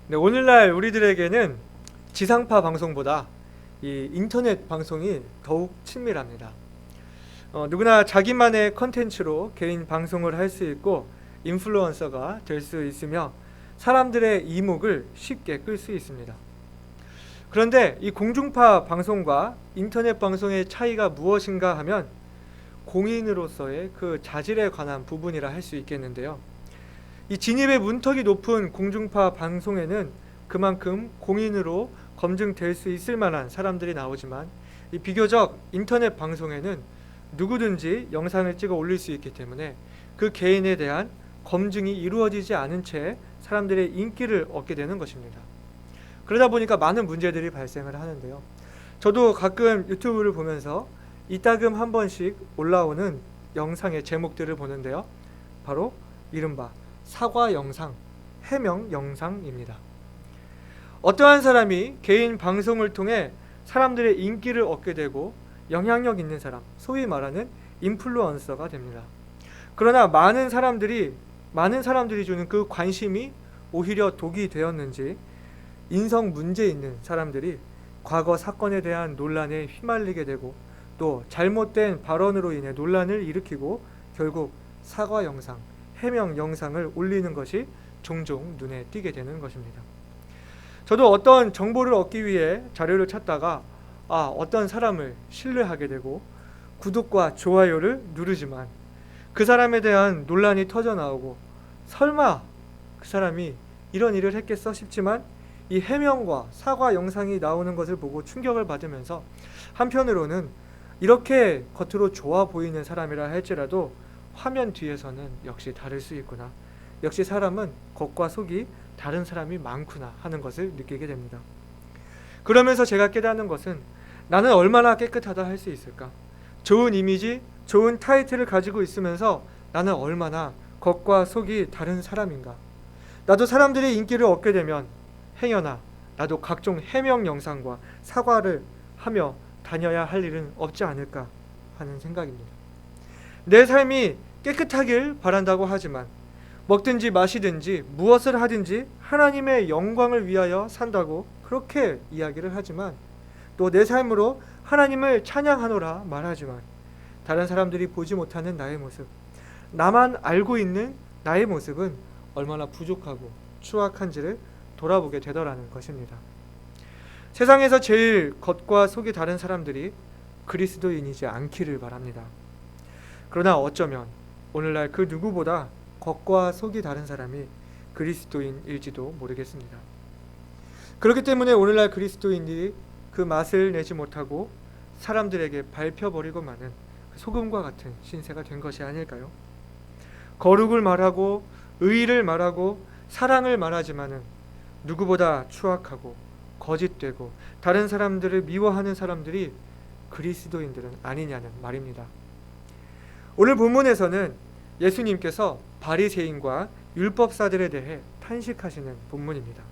네, 오늘날 우리들에게는 지상파 방송보다 이 인터넷 방송이 더욱 친밀합니다. 누구나 자기만의 컨텐츠로 개인 방송을 할 수 있고 인플루언서가 될 수 있으며 사람들의 이목을 쉽게 끌 수 있습니다. 그런데 이 공중파 방송과 인터넷 방송의 차이가 무엇인가 하면 공인으로서의 그 자질에 관한 부분이라 할 수 있겠는데요. 이 진입의 문턱이 높은 공중파 방송에는 그만큼 공인으로 검증될 수 있을 만한 사람들이 나오지만 이 비교적 인터넷 방송에는 누구든지 영상을 찍어 올릴 수 있기 때문에 그 개인에 대한 검증이 이루어지지 않은 채 사람들의 인기를 얻게 되는 것입니다. 그러다 보니까 많은 문제들이 발생을 하는데요. 저도 가끔 유튜브를 보면서 이따금 한 번씩 올라오는 영상의 제목들을 보는데요. 바로 이른바 사과 영상, 해명 영상입니다. 어떠한 사람이 개인 방송을 통해 사람들의 인기를 얻게 되고 영향력 있는 사람, 소위 말하는 인플루언서가 됩니다. 그러나 많은 사람들이 주는 그 관심이 오히려 독이 되었는지 인성 문제 있는 사람들이 과거 사건에 대한 논란에 휘말리게 되고 또 잘못된 발언으로 인해 논란을 일으키고 결국 사과 영상, 해명 영상을 올리는 것이 종종 눈에 띄게 되는 것입니다. 저도 어떤 정보를 얻기 위해 자료를 찾다가 어떤 사람을 신뢰하게 되고 구독과 좋아요를 누르지만 그 사람에 대한 논란이 터져 나오고 설마 그 사람이 이런 일을 했겠어 싶지만 이 해명과 사과 영상이 나오는 것을 보고 충격을 받으면서 한편으로는 이렇게 겉으로 좋아 보이는 사람이라 할지라도 화면 뒤에서는 역시 다를 수 있구나. 역시 사람은 겉과 속이 다른 사람이 많구나 하는 것을 느끼게 됩니다. 그러면서 제가 깨닫는 것은 나는 얼마나 깨끗하다 할 수 있을까? 좋은 이미지, 좋은 타이틀을 가지고 있으면서 나는 얼마나 겉과 속이 다른 사람인가? 나도 사람들의 인기를 얻게 되면 행여나 나도 각종 해명 영상과 사과를 하며 다녀야 할 일은 없지 않을까 하는 생각입니다. 내 삶이 깨끗하길 바란다고 하지만 먹든지 마시든지 무엇을 하든지 하나님의 영광을 위하여 산다고 그렇게 이야기를 하지만 또 내 삶으로 하나님을 찬양하노라 말하지만 다른 사람들이 보지 못하는 나의 모습, 나만 알고 있는 나의 모습은 얼마나 부족하고 추악한지를 돌아보게 되더라는 것입니다. 세상에서 제일 겉과 속이 다른 사람들이 그리스도인이지 않기를 바랍니다. 그러나 어쩌면 오늘날 그 누구보다 겉과 속이 다른 사람이 그리스도인일지도 모르겠습니다. 그렇기 때문에 오늘날 그리스도인들이 그 맛을 내지 못하고 사람들에게 밟혀버리고 마는 소금과 같은 신세가 된 것이 아닐까요? 거룩을 말하고 의의를 말하고 사랑을 말하지만은 누구보다 추악하고 거짓되고 다른 사람들을 미워하는 사람들이 그리스도인들은 아니냐는 말입니다. 오늘 본문에서는 예수님께서 바리새인과 율법사들에 대해 탄식하시는 본문입니다.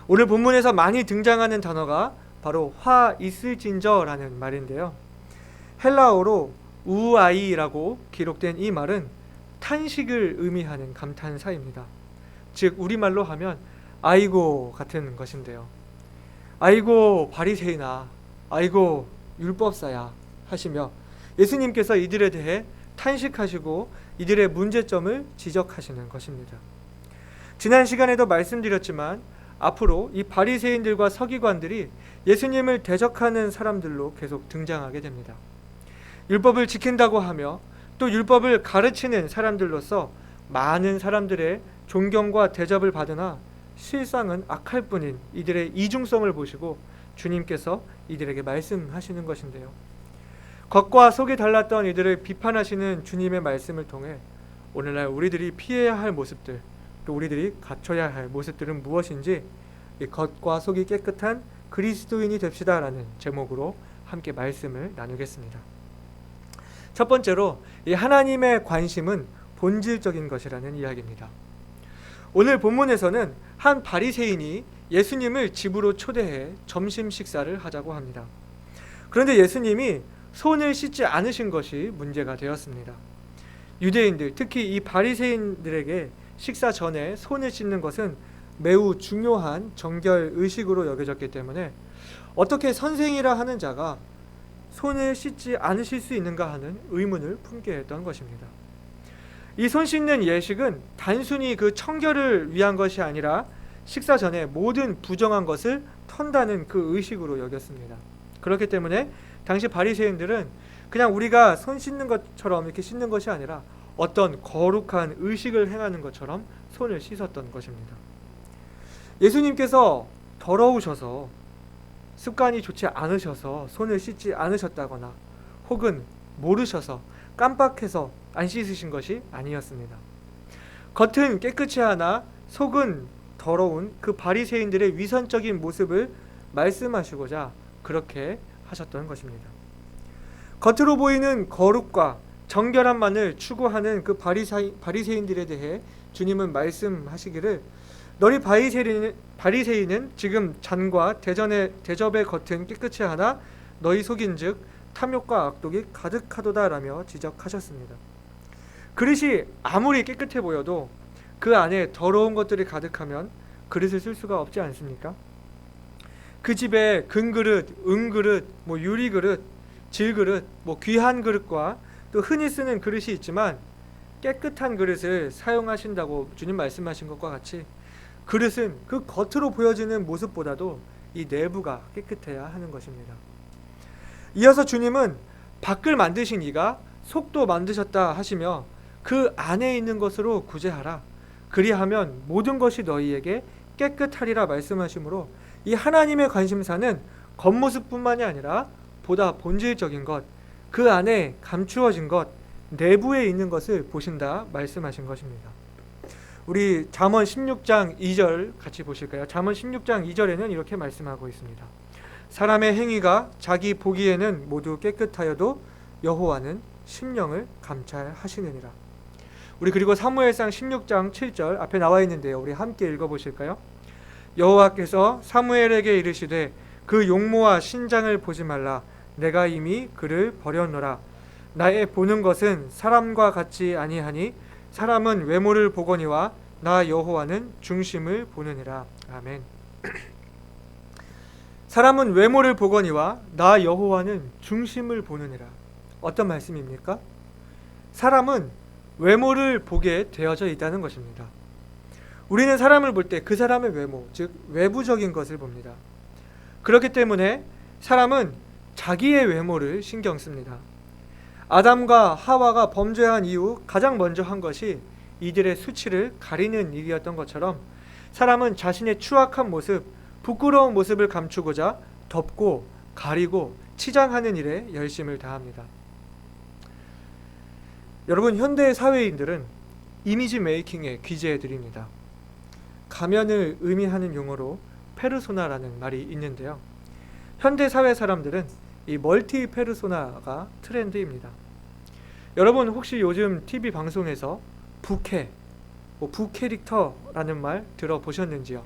오늘 본문에서 많이 등장하는 단어가 바로 화 있을진저라는 말인데요. 헬라어로 우아이라고 기록된 이 말은 탄식을 의미하는 감탄사입니다. 즉 우리말로 하면 아이고 같은 것인데요. 아이고 바리새인아, 아이고 율법사야 하시며 예수님께서 이들에 대해 탄식하시고 이들의 문제점을 지적하시는 것입니다. 지난 시간에도 말씀드렸지만 앞으로 이 바리새인들과 서기관들이 예수님을 대적하는 사람들로 계속 등장하게 됩니다. 율법을 지킨다고 하며 또 율법을 가르치는 사람들로서 많은 사람들의 존경과 대접을 받으나 실상은 악할 뿐인 이들의 이중성을 보시고 주님께서 이들에게 말씀하시는 것인데요. 겉과 속이 달랐던 이들을 비판하시는 주님의 말씀을 통해 오늘날 우리들이 피해야 할 모습들, 또 우리들이 갖춰야 할 모습들은 무엇인지 이 겉과 속이 깨끗한 그리스도인이 됩시다라는 제목으로 함께 말씀을 나누겠습니다. 첫 번째로 이 하나님의 관심은 본질적인 것이라는 이야기입니다. 오늘 본문에서는 한 바리새인이 예수님을 집으로 초대해 점심 식사를 하자고 합니다. 그런데 예수님이 손을 씻지 않으신 것이 문제가 되었습니다. 유대인들, 특히 이 바리새인들에게 식사 전에 손을 씻는 것은 매우 중요한 정결 의식으로 여겨졌기 때문에 어떻게 선생이라 하는 자가 손을 씻지 않으실 수 있는가 하는 의문을 품게 했던 것입니다. 이 손 씻는 예식은 단순히 그 청결을 위한 것이 아니라 식사 전에 모든 부정한 것을 턴다는 그 의식으로 여겼습니다. 그렇기 때문에 당시 바리새인들은 그냥 우리가 손 씻는 것처럼 이렇게 씻는 것이 아니라 어떤 거룩한 의식을 행하는 것처럼 손을 씻었던 것입니다. 예수님께서 더러우셔서 습관이 좋지 않으셔서 손을 씻지 않으셨다거나 혹은 모르셔서 깜빡해서 안 씻으신 것이 아니었습니다. 겉은 깨끗이 하나 속은 더러운 그 바리새인들의 위선적인 모습을 말씀하시고자 그렇게 하셨던 것입니다. 겉으로 보이는 거룩과 정결함만을 추구하는 그 바리새인들에 대해 주님은 말씀하시기를 너희 바리새인은 지금 잔과 대접의 겉은 깨끗이 하나 너희 속인즉 탐욕과 악독이 가득하도다라며 지적하셨습니다. 그릇이 아무리 깨끗해 보여도 그 안에 더러운 것들이 가득하면 그릇을 쓸 수가 없지 않습니까? 그 집에 금그릇, 은그릇, 유리그릇, 질그릇, 귀한 그릇과 또 흔히 쓰는 그릇이 있지만 깨끗한 그릇을 사용하신다고 주님 말씀하신 것과 같이 그릇은 그 겉으로 보여지는 모습보다도 이 내부가 깨끗해야 하는 것입니다. 이어서 주님은 밖을 만드신 이가 속도 만드셨다 하시며 그 안에 있는 것으로 구제하라. 그리하면 모든 것이 너희에게 깨끗하리라 말씀하시므로 이 하나님의 관심사는 겉모습뿐만이 아니라 보다 본질적인 것, 그 안에 감추어진 것, 내부에 있는 것을 보신다 말씀하신 것입니다. 우리 잠언 16장 2절 같이 보실까요? 잠언 16장 2절에는 이렇게 말씀하고 있습니다. 사람의 행위가 자기 보기에는 모두 깨끗하여도 여호와는 심령을 감찰하시느니라. 우리 그리고 사무엘상 16장 7절 앞에 나와 있는데요. 우리 함께 읽어보실까요? 여호와께서 사무엘에게 이르시되 그 용모와 신장을 보지 말라. 내가 이미 그를 버렸노라. 나의 보는 것은 사람과 같지 아니하니 사람은 외모를 보거니와 나 여호와는 중심을 보느니라. 아멘. 사람은 외모를 보거니와 나 여호와는 중심을 보느니라. 어떤 말씀입니까? 사람은 외모를 보게 되어져 있다는 것입니다. 우리는 사람을 볼 때 그 사람의 외모, 즉 외부적인 것을 봅니다. 그렇기 때문에 사람은 자기의 외모를 신경 씁니다. 아담과 하와가 범죄한 이후 가장 먼저 한 것이 이들의 수치를 가리는 일이었던 것처럼 사람은 자신의 추악한 모습, 부끄러운 모습을 감추고자 덮고 가리고 치장하는 일에 열심을 다합니다. 여러분, 현대 사회인들은 이미지 메이킹에 귀재해드립니다. 가면을 의미하는 용어로 페르소나라는 말이 있는데요. 현대 사회 사람들은 이 멀티 페르소나가 트렌드입니다. 여러분 혹시 요즘 TV 방송에서 부캐, 부캐릭터라는 말 들어보셨는지요?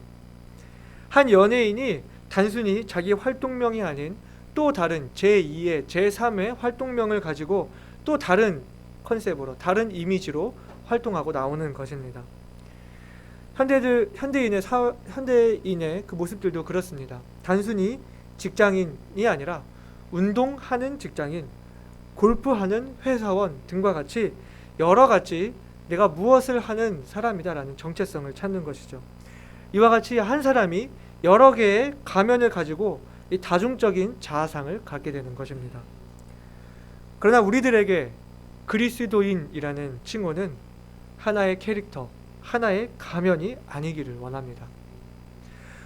한 연예인이 단순히 자기 활동명이 아닌 또 다른 제2의 제3의 활동명을 가지고 또 다른 컨셉으로 다른 이미지로 활동하고 나오는 것입니다. 현대인의 그 모습들도 그렇습니다. 단순히 직장인이 아니라 운동하는 직장인, 골프하는 회사원 등과 같이 여러 가지 내가 무엇을 하는 사람이다라는 정체성을 찾는 것이죠. 이와 같이 한 사람이 여러 개의 가면을 가지고 이 다중적인 자아상을 갖게 되는 것입니다. 그러나 우리들에게 그리스도인이라는 칭호는 하나의 캐릭터, 하나의 가면이 아니기를 원합니다.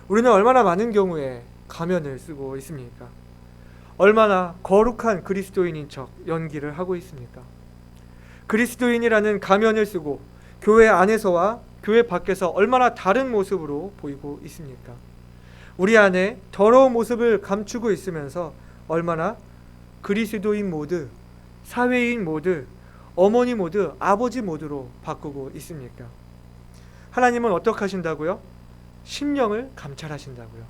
우리는 얼마나 많은 경우에 가면을 쓰고 있습니까? 얼마나 거룩한 그리스도인인 척 연기를 하고 있습니까? 그리스도인이라는 가면을 쓰고 교회 안에서와 교회 밖에서 얼마나 다른 모습으로 보이고 있습니까? 우리 안에 더러운 모습을 감추고 있으면서 얼마나 그리스도인 모드, 사회인 모드, 어머니 모드, 아버지 모드로 바꾸고 있습니까? 하나님은 어떻게 하신다고요? 심령을 감찰하신다고요.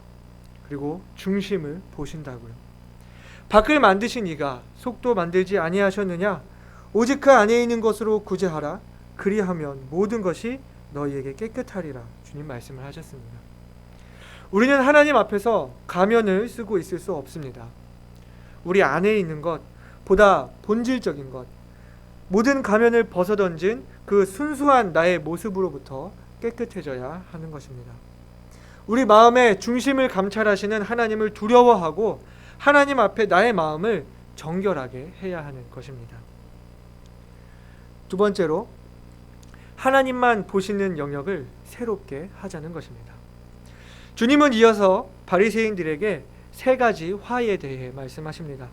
그리고 중심을 보신다고요. 밖을 만드신 이가 속도 만들지 아니하셨느냐? 오직 그 안에 있는 것으로 구제하라. 그리하면 모든 것이 너희에게 깨끗하리라 주님 말씀을 하셨습니다. 우리는 하나님 앞에서 가면을 쓰고 있을 수 없습니다. 우리 안에 있는 것, 보다 본질적인 것, 모든 가면을 벗어던진 그 순수한 나의 모습으로부터 깨끗해져야 하는 것입니다. 우리 마음의 중심을 감찰하시는 하나님을 두려워하고 하나님 앞에 나의 마음을 정결하게 해야 하는 것입니다. 두 번째로, 하나님만 보시는 영역을 새롭게 하자는 것입니다. 주님은 이어서 바리새인들에게 세 가지 화에 대해 말씀하십니다.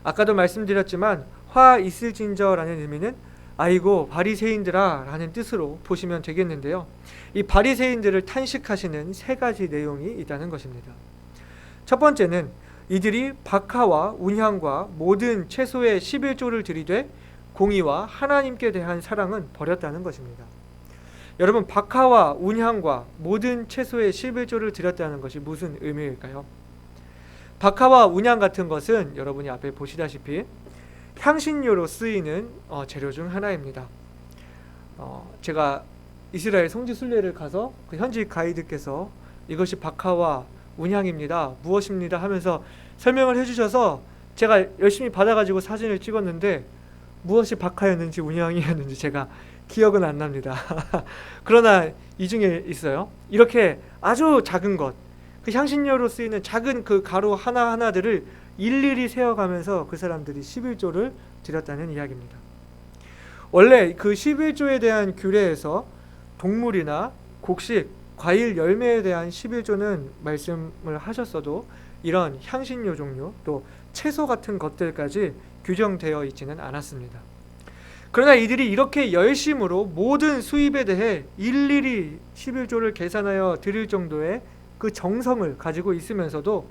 아까도 말씀드렸지만 화 있을진저라는 의미는 아이고 바리새인들아 라는 뜻으로 보시면 되겠는데요. 이 바리새인들을 탄식하시는 세 가지 내용이 있다는 것입니다. 첫 번째는 이들이 박하와 운향과 모든 채소의 11조를 들이되 공의와 하나님께 대한 사랑은 버렸다는 것입니다. 여러분, 박하와 운향과 모든 채소의 11조를 드렸다는 것이 무슨 의미일까요? 박하와 운향 같은 것은 여러분이 앞에 보시다시피 향신료로 쓰이는 재료 중 하나입니다. 제가 이스라엘 성지 순례를 가서 그 현지 가이드께서 이것이 박하와 운향입니다, 무엇입니다 하면서 설명을 해주셔서 제가 열심히 받아가지고 사진을 찍었는데 무엇이 박하였는지 운향이었는지 제가 기억은 안 납니다. 그러나 이 중에 있어요. 이렇게 아주 작은 것, 그 향신료로 쓰이는 작은 그 가루 하나하나들을 일일이 세어가면서 그 사람들이 11조를 드렸다는 이야기입니다. 원래 그 11조에 대한 규례에서 동물이나 곡식, 과일, 열매에 대한 11조는 말씀을 하셨어도 이런 향신료 종류 또 채소 같은 것들까지 규정되어 있지는 않았습니다. 그러나 이들이 이렇게 열심으로 모든 수입에 대해 일일이 11조를 계산하여 드릴 정도의 그 정성을 가지고 있으면서도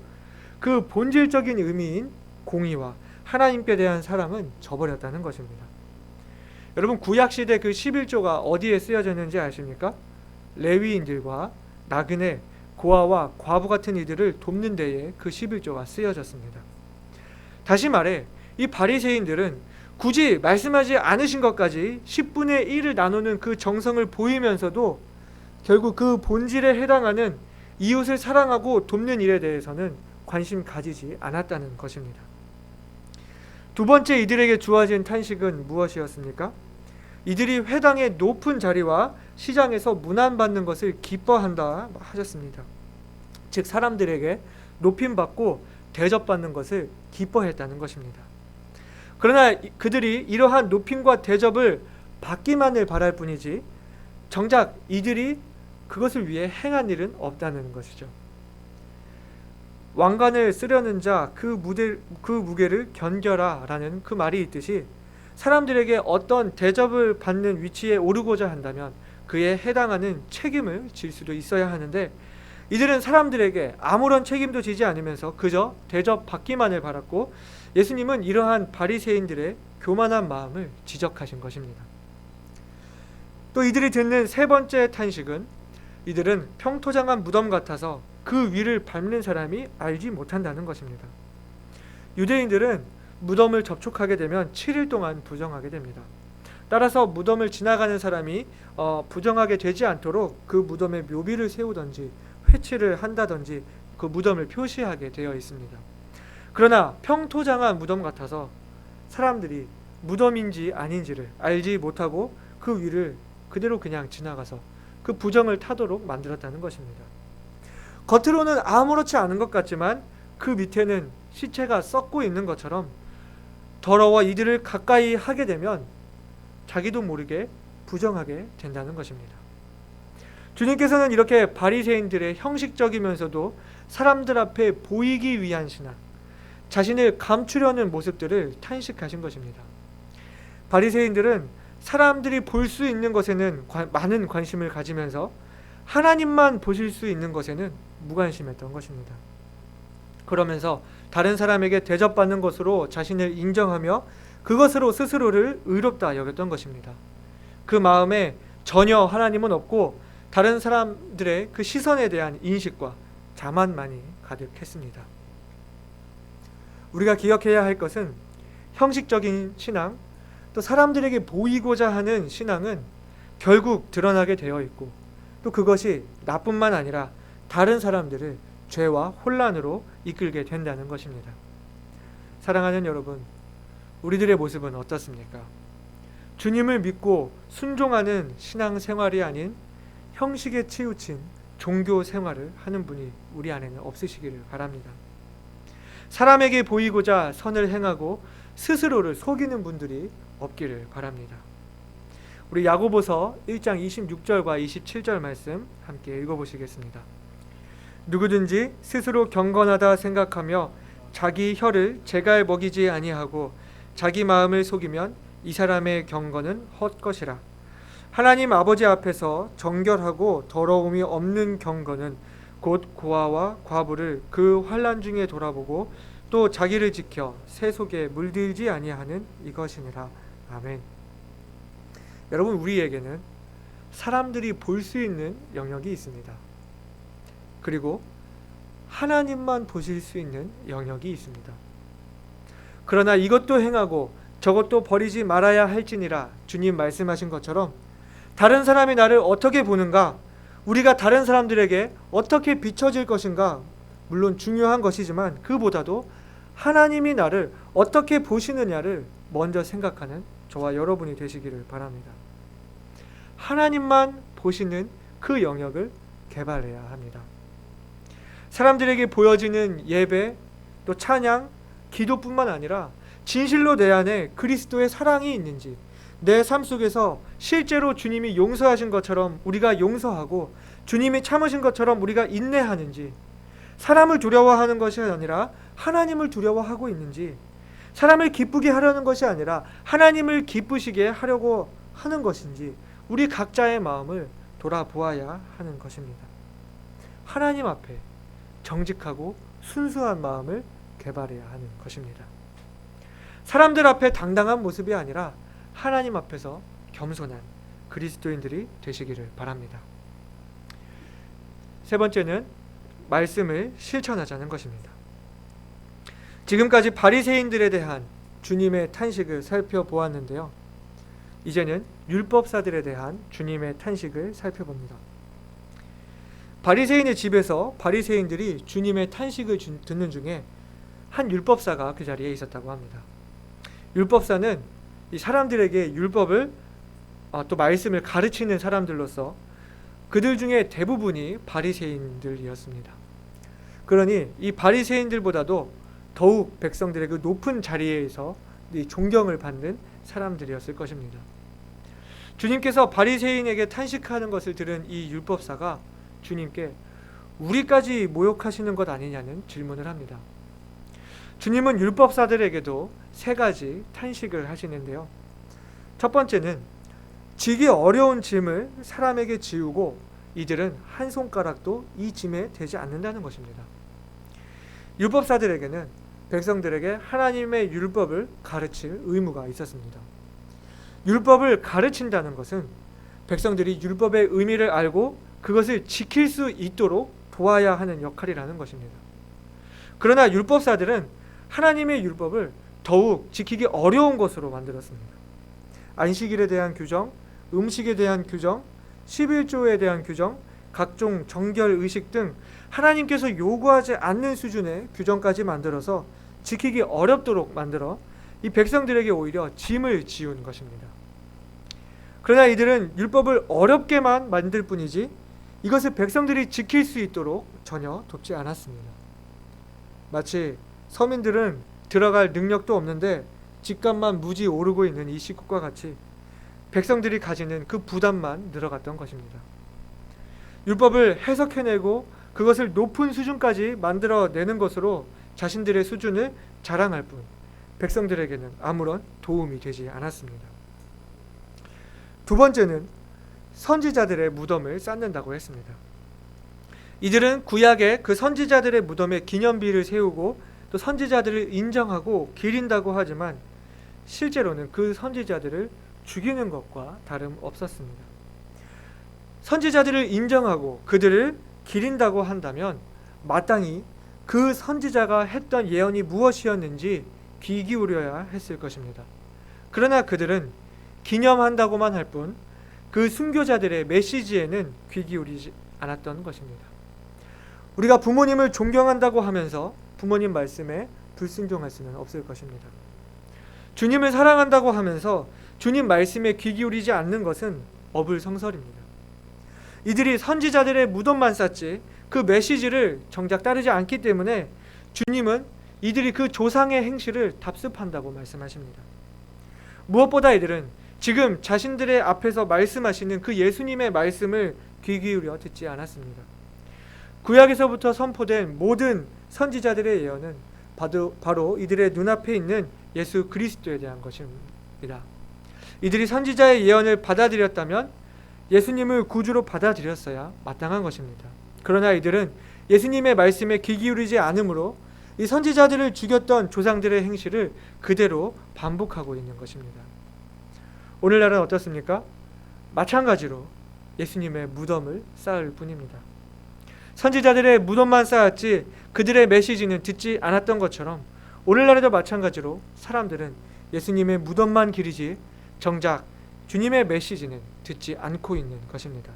그 본질적인 의미인 공의와 하나님께 대한 사랑은 저버렸다는 것입니다. 여러분, 구약시대 그 11조가 어디에 쓰여졌는지 아십니까? 레위인들과 나그네, 고아와 과부 같은 이들을 돕는 데에 그 11조가 쓰여졌습니다. 다시 말해 이 바리새인들은 굳이 말씀하지 않으신 것까지 10분의 1을 나누는 그 정성을 보이면서도 결국 그 본질에 해당하는 이웃을 사랑하고 돕는 일에 대해서는 관심 가지지 않았다는 것입니다. 두 번째 이들에게 주어진 탄식은 무엇이었습니까? 이들이 회당의 높은 자리와 시장에서 문안받는 것을 기뻐한다 하셨습니다. 즉 사람들에게 높임받고 대접받는 것을 기뻐했다는 것입니다. 그러나 그들이 이러한 높임과 대접을 받기만을 바랄 뿐이지 정작 이들이 그것을 위해 행한 일은 없다는 것이죠. 왕관을 쓰려는 자 그 무게를 견뎌라 라는 그 말이 있듯이 사람들에게 어떤 대접을 받는 위치에 오르고자 한다면 그에 해당하는 책임을 질 수도 있어야 하는데 이들은 사람들에게 아무런 책임도 지지 않으면서 그저 대접받기만을 바랐고 예수님은 이러한 바리새인들의 교만한 마음을 지적하신 것입니다. 또 이들이 듣는 세 번째 탄식은 이들은 평토장한 무덤 같아서 그 위를 밟는 사람이 알지 못한다는 것입니다. 유대인들은 무덤을 접촉하게 되면 7일 동안 부정하게 됩니다. 따라서 무덤을 지나가는 사람이 부정하게 되지 않도록 그 무덤에 묘비를 세우던지 회치를 한다든지 그 무덤을 표시하게 되어 있습니다. 그러나 평토장한 무덤 같아서 사람들이 무덤인지 아닌지를 알지 못하고 그 위를 그대로 그냥 지나가서 그 부정을 타도록 만들었다는 것입니다. 겉으로는 아무렇지 않은 것 같지만 그 밑에는 시체가 썩고 있는 것처럼 더러워 이들을 가까이 하게 되면 자기도 모르게 부정하게 된다는 것입니다. 주님께서는 이렇게 바리새인들의 형식적이면서도 사람들 앞에 보이기 위한 신앙, 자신을 감추려는 모습들을 탄식하신 것입니다. 바리새인들은 사람들이 볼 수 있는 것에는 많은 관심을 가지면서 하나님만 보실 수 있는 것에는 무관심했던 것입니다. 그러면서 다른 사람에게 대접받는 것으로 자신을 인정하며 그것으로 스스로를 의롭다 여겼던 것입니다. 그 마음에 전혀 하나님은 없고 다른 사람들의 그 시선에 대한 인식과 자만만이 가득했습니다. 우리가 기억해야 할 것은 형식적인 신앙, 또 사람들에게 보이고자 하는 신앙은 결국 드러나게 되어 있고, 또 그것이 나뿐만 아니라 다른 사람들을 죄와 혼란으로 이끌게 된다는 것입니다. 사랑하는 여러분, 우리들의 모습은 어떻습니까? 주님을 믿고 순종하는 신앙생활이 아닌 형식에 치우친 종교 생활을 하는 분이 우리 안에는 없으시기를 바랍니다. 사람에게 보이고자 선을 행하고 스스로를 속이는 분들이 없기를 바랍니다. 우리 야고보서 1장 26절과 27절 말씀 함께 읽어보시겠습니다. 누구든지 스스로 경건하다 생각하며 자기 혀를 제갈 먹이지 아니하고 자기 마음을 속이면 이 사람의 경건은 헛것이라. 하나님 아버지 앞에서 정결하고 더러움이 없는 경건은 곧 고아와 과부를 그 환난 중에 돌아보고 또 자기를 지켜 새 속에 물들지 아니하는 이것이니라. 아멘. 여러분, 우리에게는 사람들이 볼 수 있는 영역이 있습니다. 그리고 하나님만 보실 수 있는 영역이 있습니다. 그러나 이것도 행하고 저것도 버리지 말아야 할지니라 주님 말씀하신 것처럼 다른 사람이 나를 어떻게 보는가, 우리가 다른 사람들에게 어떻게 비춰질 것인가, 물론 중요한 것이지만 그보다도 하나님이 나를 어떻게 보시느냐를 먼저 생각하는 저와 여러분이 되시기를 바랍니다. 하나님만 보시는 그 영역을 개발해야 합니다. 사람들에게 보여지는 예배, 또 찬양, 기도뿐만 아니라 진실로 내 안에 그리스도의 사랑이 있는지, 내 삶 속에서 실제로 주님이 용서하신 것처럼 우리가 용서하고 주님이 참으신 것처럼 우리가 인내하는지, 사람을 두려워하는 것이 아니라 하나님을 두려워하고 있는지, 사람을 기쁘게 하려는 것이 아니라 하나님을 기쁘시게 하려고 하는 것인지 우리 각자의 마음을 돌아보아야 하는 것입니다. 하나님 앞에 정직하고 순수한 마음을 개발해야 하는 것입니다. 사람들 앞에 당당한 모습이 아니라 하나님 앞에서 겸손한 그리스도인들이 되시기를 바랍니다. 세 번째는 말씀을 실천하자는 것입니다. 지금까지 바리새인들에 대한 주님의 탄식을 살펴보았는데요. 이제는 율법사들에 대한 주님의 탄식을 살펴봅니다. 바리새인의 집에서 바리새인들이 주님의 탄식을 듣는 중에 한 율법사가 그 자리에 있었다고 합니다. 율법사는 이 사람들에게 율법을 또 말씀을 가르치는 사람들로서 그들 중에 대부분이 바리새인들이었습니다. 그러니 이 바리새인들보다도 더욱 백성들의 그 높은 자리에서 이 존경을 받는 사람들이었을 것입니다. 주님께서 바리새인에게 탄식하는 것을 들은 이 율법사가 주님께 우리까지 모욕하시는 것 아니냐는 질문을 합니다. 주님은 율법사들에게도 세 가지 탄식을 하시는데요. 첫 번째는 지기 어려운 짐을 사람에게 지우고 이들은 한 손가락도 이 짐에 대지 않는다는 것입니다. 율법사들에게는 백성들에게 하나님의 율법을 가르칠 의무가 있었습니다. 율법을 가르친다는 것은 백성들이 율법의 의미를 알고 그것을 지킬 수 있도록 도와야 하는 역할이라는 것입니다. 그러나 율법사들은 하나님의 율법을 더욱 지키기 어려운 것으로 만들었습니다. 안식일에 대한 규정, 음식에 대한 규정, 11조에 대한 규정, 각종 정결 의식 등 하나님께서 요구하지 않는 수준의 규정까지 만들어서 지키기 어렵도록 만들어 이 백성들에게 오히려 짐을 지운 것입니다. 그러나 이들은 율법을 어렵게만 만들 뿐이지 이것을 백성들이 지킬 수 있도록 전혀 돕지 않았습니다. 마치 서민들은 들어갈 능력도 없는데 집값만 무지 오르고 있는 이 시국과 같이 백성들이 가지는 그 부담만 늘어갔던 것입니다. 율법을 해석해내고 그것을 높은 수준까지 만들어내는 것으로 자신들의 수준을 자랑할 뿐 백성들에게는 아무런 도움이 되지 않았습니다. 두 번째는 선지자들의 무덤을 쌓는다고 했습니다. 이들은 구약의 그 선지자들의 무덤에 기념비를 세우고 또 선지자들을 인정하고 기린다고 하지만 실제로는 그 선지자들을 죽이는 것과 다름없었습니다. 선지자들을 인정하고 그들을 기린다고 한다면 마땅히 그 선지자가 했던 예언이 무엇이었는지 귀 기울여야 했을 것입니다. 그러나 그들은 기념한다고만 할 뿐 그 순교자들의 메시지에는 귀 기울이지 않았던 것입니다. 우리가 부모님을 존경한다고 하면서 부모님 말씀에 불순종할 수는 없을 것입니다. 주님을 사랑한다고 하면서 주님 말씀에 귀 기울이지 않는 것은 어불성설입니다. 이들이 선지자들의 무덤만 쌓지 그 메시지를 정작 따르지 않기 때문에 주님은 이들이 그 조상의 행실을 답습한다고 말씀하십니다. 무엇보다 이들은 지금 자신들의 앞에서 말씀하시는 그 예수님의 말씀을 귀 기울여 듣지 않았습니다. 구약에서부터 선포된 모든 선지자들의 예언은 바로 이들의 눈앞에 있는 예수 그리스도에 대한 것입니다. 이들이 선지자의 예언을 받아들였다면 예수님을 구주로 받아들였어야 마땅한 것입니다. 그러나 이들은 예수님의 말씀에 귀 기울이지 않으므로 이 선지자들을 죽였던 조상들의 행실을 그대로 반복하고 있는 것입니다. 오늘날은 어떻습니까? 마찬가지로 예수님의 무덤을 쌓을 뿐입니다. 선지자들의 무덤만 쌓았지 그들의 메시지는 듣지 않았던 것처럼 오늘날에도 마찬가지로 사람들은 예수님의 무덤만 기리지 정작 주님의 메시지는 듣지 않고 있는 것입니다.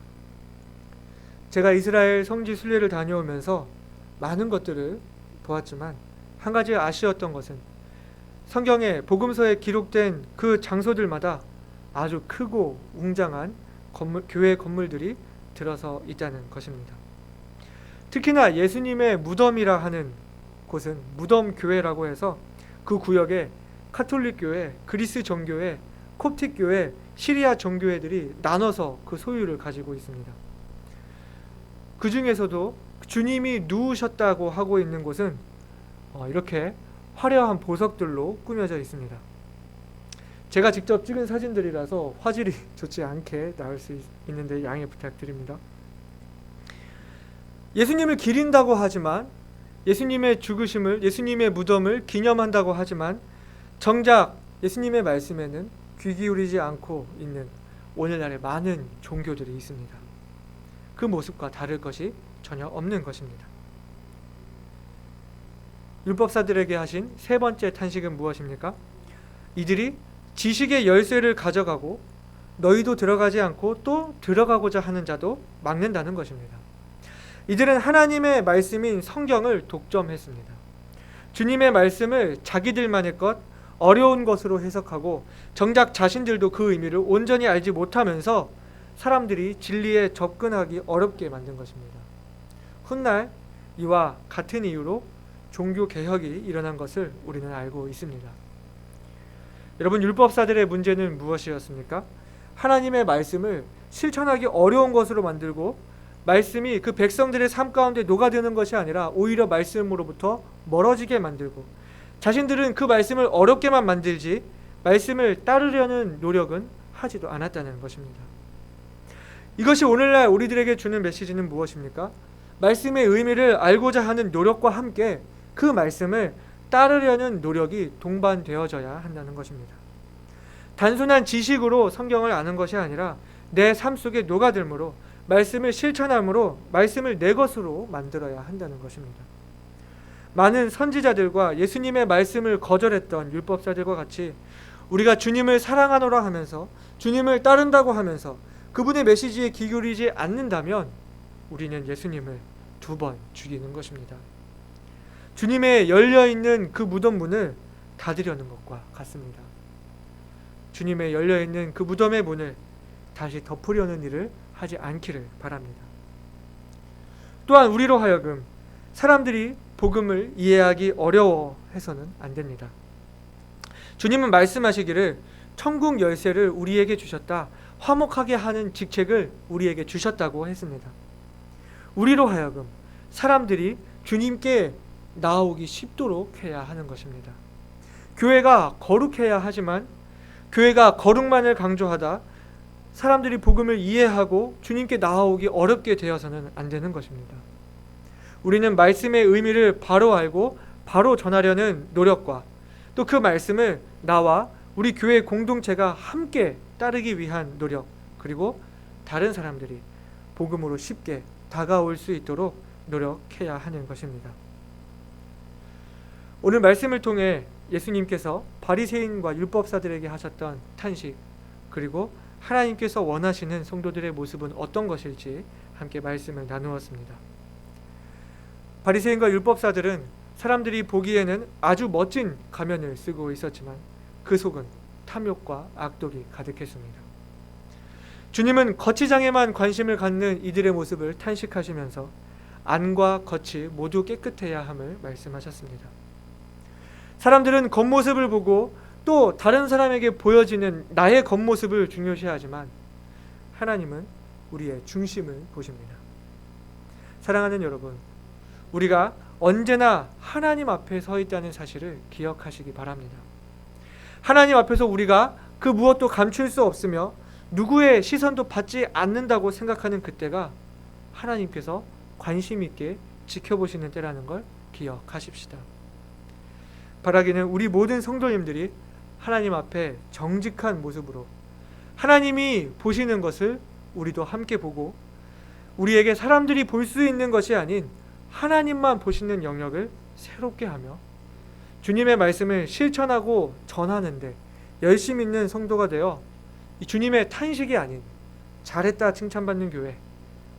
제가 이스라엘 성지 순례를 다녀오면서 많은 것들을 보았지만 한 가지 아쉬웠던 것은 성경에 복음서에 기록된 그 장소들마다 아주 크고 웅장한 교회 건물들이 들어서 있다는 것입니다. 특히나 예수님의 무덤이라 하는 곳은 무덤 교회라고 해서 그 구역에 카톨릭 교회, 그리스 정교회, 콥틱 교회, 시리아 정교회들이 나눠서 그 소유를 가지고 있습니다. 그 중에서도 주님이 누우셨다고 하고 있는 곳은 이렇게 화려한 보석들로 꾸며져 있습니다. 제가 직접 찍은 사진들이라서 화질이 좋지 않게 나올 수 있는데 양해 부탁드립니다. 예수님을 기린다고 하지만 예수님의 죽으심을, 예수님의 무덤을 기념한다고 하지만 정작 예수님의 말씀에는 귀 기울이지 않고 있는 오늘날의 많은 종교들이 있습니다. 그 모습과 다를 것이 전혀 없는 것입니다. 율법사들에게 하신 세 번째 탄식은 무엇입니까? 이들이 지식의 열쇠를 가져가고 너희도 들어가지 않고 또 들어가고자 하는 자도 막는다는 것입니다. 이들은 하나님의 말씀인 성경을 독점했습니다. 주님의 말씀을 자기들만의 것, 어려운 것으로 해석하고 정작 자신들도 그 의미를 온전히 알지 못하면서 사람들이 진리에 접근하기 어렵게 만든 것입니다. 훗날 이와 같은 이유로 종교 개혁이 일어난 것을 우리는 알고 있습니다. 여러분, 율법사들의 문제는 무엇이었습니까? 하나님의 말씀을 실천하기 어려운 것으로 만들고 말씀이 그 백성들의 삶 가운데 녹아드는 것이 아니라 오히려 말씀으로부터 멀어지게 만들고 자신들은 그 말씀을 어렵게만 만들지 말씀을 따르려는 노력은 하지도 않았다는 것입니다. 이것이 오늘날 우리들에게 주는 메시지는 무엇입니까? 말씀의 의미를 알고자 하는 노력과 함께 그 말씀을 따르려는 노력이 동반되어져야 한다는 것입니다. 단순한 지식으로 성경을 아는 것이 아니라 내 삶 속에 녹아들므로 말씀을 실천함으로 말씀을 내 것으로 만들어야 한다는 것입니다. 많은 선지자들과 예수님의 말씀을 거절했던 율법사들과 같이 우리가 주님을 사랑하노라 하면서 주님을 따른다고 하면서 그분의 메시지에 귀 기울이지 않는다면 우리는 예수님을 2번 죽이는 것입니다. 주님의 열려있는 그 무덤 문을 닫으려는 것과 같습니다. 주님의 열려있는 그 무덤의 문을 다시 덮으려는 일을 하지 않기를 바랍니다. 또한 우리로 하여금 사람들이 복음을 이해하기 어려워해서는 안 됩니다. 주님은 말씀하시기를 천국 열쇠를 우리에게 주셨다. 화목하게 하는 직책을 우리에게 주셨다고 했습니다. 우리로 하여금 사람들이 주님께 나아오기 쉽도록 해야 하는 것입니다. 교회가 거룩해야 하지만 교회가 거룩만을 강조하다 사람들이 복음을 이해하고 주님께 나아오기 어렵게 되어서는 안 되는 것입니다. 우리는 말씀의 의미를 바로 알고 바로 전하려는 노력과 또 그 말씀을 나와 우리 교회 공동체가 함께 따르기 위한 노력, 그리고 다른 사람들이 복음으로 쉽게 다가올 수 있도록 노력해야 하는 것입니다. 오늘 말씀을 통해 예수님께서 바리새인과 율법사들에게 하셨던 탄식, 그리고 하나님께서 원하시는 성도들의 모습은 어떤 것일지 함께 말씀을 나누었습니다. 바리새인과 율법사들은 사람들이 보기에는 아주 멋진 가면을 쓰고 있었지만 그 속은 탐욕과 악독이 가득했습니다. 주님은 거치장에만 관심을 갖는 이들의 모습을 탄식하시면서 안과 겉이 모두 깨끗해야 함을 말씀하셨습니다. 사람들은 겉모습을 보고 또 다른 사람에게 보여지는 나의 겉모습을 중요시하지만 하나님은 우리의 중심을 보십니다. 사랑하는 여러분, 우리가 언제나 하나님 앞에 서 있다는 사실을 기억하시기 바랍니다. 하나님 앞에서 우리가 그 무엇도 감출 수 없으며 누구의 시선도 받지 않는다고 생각하는 그때가 하나님께서 관심 있게 지켜보시는 때라는 걸 기억하십시다. 바라기는 우리 모든 성도님들이 하나님 앞에 정직한 모습으로 하나님이 보시는 것을 우리도 함께 보고 우리에게 사람들이 볼 수 있는 것이 아닌 하나님만 보시는 영역을 새롭게 하며 주님의 말씀을 실천하고 전하는데 열심 있는 성도가 되어 이 주님의 탄식이 아닌 잘했다 칭찬받는 교회,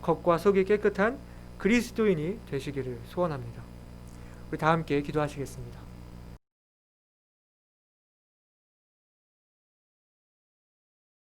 겉과 속이 깨끗한 그리스도인이 되시기를 소원합니다. 우리 다 함께 기도하시겠습니다.